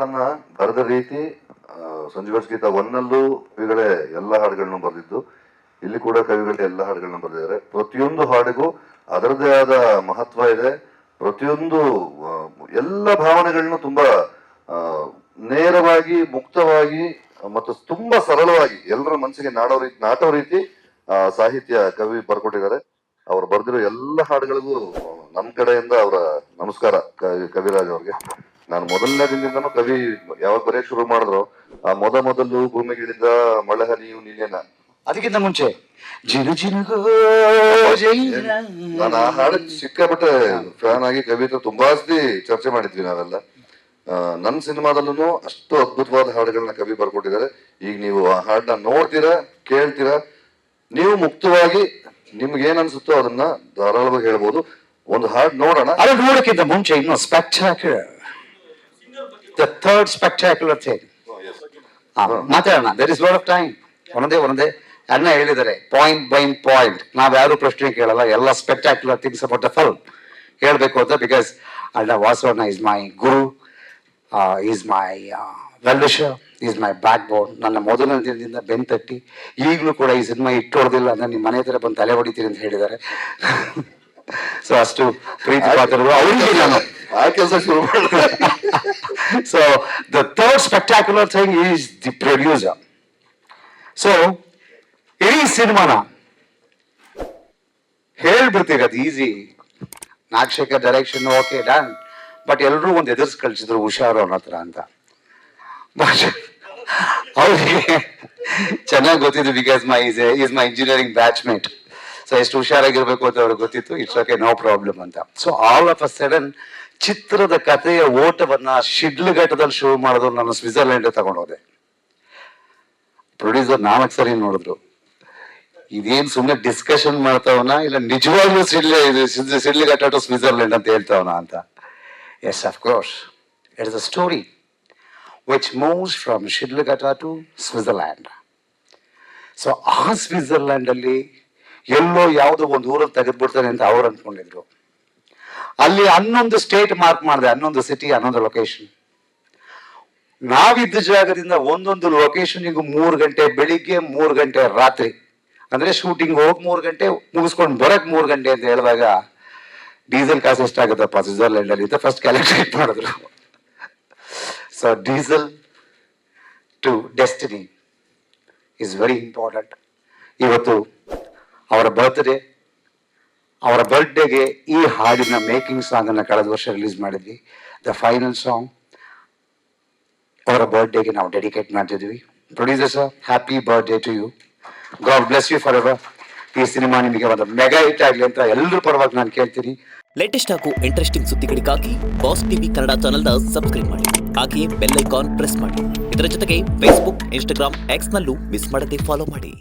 ಹಾಡನ್ನ ಬರೆದ ರೀತಿ ಸಂಜೀವರ್ಸ್ ಗೀತ ಒನ್ನಲ್ಲೂ ಕವಿಗಳೇ ಎಲ್ಲ ಹಾಡುಗಳನ್ನು ಬರೆದಿದ್ದು, ಇಲ್ಲಿ ಕೂಡ ಕವಿಗಳೇ ಎಲ್ಲ ಹಾಡುಗಳನ್ನ ಬರೆದಿದ್ದಾರೆ. ಪ್ರತಿಯೊಂದು ಹಾಡಿಗೂ ಅದರದೇ ಆದ ಮಹತ್ವ ಇದೆ. ಪ್ರತಿಯೊಂದು ಎಲ್ಲ ಭಾವನೆಗಳನ್ನು ತುಂಬಾ ನೇರವಾಗಿ, ಮುಕ್ತವಾಗಿ ಮತ್ತು ತುಂಬಾ ಸರಳವಾಗಿ ಎಲ್ಲರ ಮನಸ್ಸಿಗೆ ನಾಟೋ ರೀತಿ ಸಾಹಿತ್ಯ ಕವಿ ಬರ್ಕೊಟ್ಟಿದ್ದಾರೆ. ಅವ್ರು ಬರೆದಿರೋ ಎಲ್ಲ ಹಾಡುಗಳಿಗೂ ನಮ್ಮ ಕಡೆಯಿಂದ ಅವರ ನಮಸ್ಕಾರ ಕವಿರಾಜ್ ಅವ್ರಿಗೆ. ನಾನು ಮೊದಲನೇ ದಿನದಿಂದನೂ ಕವಿ ಯಾವಾಗ ಬರೆಯಕ್ ಶುರು ಮಾಡಿದ್ರು, ಆ ಮೊದಲು ಭೂಮಿಗಿಳಿದ ಮಳೆ ಹನಿಯು ನೀನೇನ, ಅದಕ್ಕಿಂತ ಮುಂಚೆ ನಾನು ಆ ಹಾಡು ಸಿಕ್ಕಾಪಟ್ಟೆ ಫ್ಯಾನ್ ಆಗಿ ಕವಿ ಹತ್ರ ತುಂಬಾ ಸತಿ ಚರ್ಚೆ ಮಾಡಿದ್ವಿ ನಾವೆಲ್ಲ. ನನ್ನ ಸಿನಿಮಾದಲ್ಲೂ ಅಷ್ಟು ಅದ್ಭುತವಾದ ಹಾಡುಗಳನ್ನ ಕವಿ ಬರ್ಕೊಟ್ಟಿದ್ದಾರೆ. ಈಗ ನೀವು ಆ ಹಾಡನ್ನ ನೋಡ್ತೀರಾ, ಕೇಳ್ತೀರಾ, ನೀವು ಮುಕ್ತವಾಗಿ ನಿಮ್ಗೆ ಏನ್ ಅನ್ಸುತ್ತೋ ಅದನ್ನ ಧಾರಾಳವಾಗಿ ಹೇಳ್ಬೋದು. ಒಂದು ಹಾಡು ನೋಡೋಣ. ಅದು ನೋಡಕ್ಕಿಂತ ಮುಂಚೆ ಇನ್ನು spectacular, the third spectacular thing ಮಾತಾಡೋಣ. There is lot of time. ಒಂದೇ ಅಣ್ಣ ಹೇಳಿದ್ದಾರೆ, ಪಾಯಿಂಟ್ ಬೈ ಪಾಯಿಂಟ್. ನಾವ್ ಯಾರು ಪ್ರಶ್ನೆ ಕೇಳಲ್ಲ, ಎಲ್ಲ spectacular things about the film ಹೇಳ್ಬೇಕು ಅಂತ. ಬಿಕಾಸ್ ಅಣ್ಣ ವಾಸವಣ್ಣ is my guru, is my well wisher, is my backbone. ನನ್ನ ಮೊದಲನೇ ದಿನದಿಂದ ಬೆನ್ ತಟ್ಟಿ ಈಗಲೂ ಕೂಡ ಈ ಸಿನಿಮಾ ಇಟ್ಟೋಡ್ದಿಲ್ಲ, ನಾನು ನಿಮ್ಮ ಮನೆ ಹತ್ರ ಬಂದು ತಲೆ ಹೊಡಿತೀನಿ ಅಂತ ಹೇಳಿದ್ದಾರೆ. ಸೊ ಅಷ್ಟು ಪ್ರೀತಿ ಪಾತ್ರರು ಅವರಿಗೆ ನಾನು ಆ ಕೆಲಸ ಶುರು ಮಾಡಿದೆ. So the third spectacular thing is the producer. So ಇಡೀ ಸಿನಿಮಾನ ಹೇಳ್ಬಿಡ್ತೀವಿ, ಅದು easy. Nagashekar direction okay done, but ಎಲ್ಲರೂ ಒಂದು ಎದುರಿಸಿ ಕಳಿಸಿದ್ರು ಹುಷಾರು ಅವನ ಹತ್ರ ಅಂತ. ಬಟ್ ಅವ್ರಿಗೆ ಚೆನ್ನಾಗಿ ಗೊತ್ತಿತ್ತು, because is my engineering batchmate. So ಎಷ್ಟು ಹುಷಾರಾಗಿರ್ಬೇಕು ಅಂತ ಅವ್ರಿಗೆ ಗೊತ್ತಿತ್ತು. ಇಟ್ಸ್ ಓಕೆ, ನೋ ಪ್ರಾಬ್ಲಮ್ ಅಂತ. So all of a sudden ಚಿತ್ರದ ಕಥೆಯ ಓಟವನ್ನ ಶಿಡ್ಲಘಟ್ಟದಲ್ಲಿ ಶುರು ಮಾಡಿದ್ರು. ನಾನು ಸ್ವಿಟ್ಜರ್ಲೆಂಡ್ ತಗೊಂಡೋದೆ. ಪ್ರೊಡ್ಯೂಸರ್ 4 ಸರಿ ನೋಡಿದ್ರು, ಇದೇನ್ ಸುಮ್ಮನೆ ಡಿಸ್ಕಷನ್ ಮಾಡ್ತಾವನ ಇಲ್ಲ ನಿಜವಾಗ್ಲೂ ಶಿಡ್ಲಘಟ್ಟ ಟು ಸ್ವಿಟ್ಜರ್ಲೆಂಡ್ ಅಂತ ಹೇಳ್ತಾವನ ಅಂತ. Yes, of course it is a story which moves from Sidlaghatta to Switzerland. So ಆ ಸ್ವಿಟ್ಜರ್ಲ್ಯಾಂಡ್ ಅಲ್ಲಿ ಎಲ್ಲೋ ಯಾವುದೋ ಒಂದು ಊರಲ್ಲಿ ತೆಗೆದ್ಬಿಡ್ತಾನೆ ಅಂತ ಅವ್ರು ಅನ್ಕೊಂಡಿದ್ರು. ಅಲ್ಲಿ 11 ಸ್ಟೇಟ್ ಮಾರ್ಕ್ ಮಾಡಿದೆ, 11 ಸಿಟಿ, 11 ಲೊಕೇಶನ್. ನಾವಿದ್ದ ಜಾಗದಿಂದ ಒಂದೊಂದು ಲೊಕೇಶನ್ಗೂ 3 ಗಂಟೆ ಬೆಳಿಗ್ಗೆ, 3 ಗಂಟೆ ರಾತ್ರಿ. ಅಂದ್ರೆ ಶೂಟಿಂಗ್ ಹೋಗಿ 3 ಗಂಟೆ, ಮುಗಿಸ್ಕೊಂಡು ಬರಕ್ 3 ಗಂಟೆ ಅಂತ ಹೇಳಿದಾಗ ಡೀಸೆಲ್ ಕಾಸು ಎಷ್ಟಾಗುತ್ತಪ್ಪ ಸ್ವಿಟ್ಜರ್ಲ್ಯಾಂಡ್ ಅಲ್ಲಿ ಅಂತ ಫಸ್ಟ್ ಕ್ಯಾಲ್ಕುಲೇಟ್ ಮಾಡಿದ್ರು. So diesel to destiny is very important. ಇವತ್ತು ಅವರ ಬರ್ತ್ಡೇಗೆ ಈ ಹಾಡಿನ ಮೇಕಿಂಗ್ ಸಾಂಗ್ ಅನ್ನ ಕಳೆದ ವರ್ಷ ರಿಲೀಸ್ ಮಾಡಿದ್ವಿ. ದ ಫೈನಲ್ ಸಾಂಗ್ ಅವರ ಬರ್ತ್ಡೇಗೆ ನಾವು ಡೆಡಿಕೇಟ್ ಮಾಡ್ತಿದ್ವಿ. Producer sir, happy birthday to you. God bless you forever. ಈ ಸಿನಿಮಾ ನಿಮಗೆ ಒಂದು ಮೆಗಾ ಹಿಟ್ ಆಗಲಿ ಅಂತ ಎಲ್ಲರೂ ಪರವಾಗಿ ನಾನು ಕೇಳ್ತೀನಿ. ಲೇಟೆಸ್ಟ್ ಹಾಗೂ ಇಂಟ್ರೆಸ್ಟಿಂಗ್ ಸುದ್ದಿಗಳಿಗಾಗಿ ಬಾಸ್ ಟಿವಿ ಕನ್ನಡ ಚಾನೆಲ್ನ ಸಬ್ಸ್ಕ್ರೈಬ್ ಮಾಡಿ, ಹಾಗೆಯೇ ಬೆಲ್ ಐಕಾನ್ ಪ್ರೆಸ್ ಮಾಡಿ. ಇದರ ಜೊತೆಗೆ ಫೇಸ್ಬುಕ್, ಇನ್ಸ್ಟಾಗ್ರಾಮ್, ಎಕ್ಸ್ ನಲ್ಲೂ ಮಿಸ್ ಮಾಡದೆ ಫಾಲೋ ಮಾಡಿ.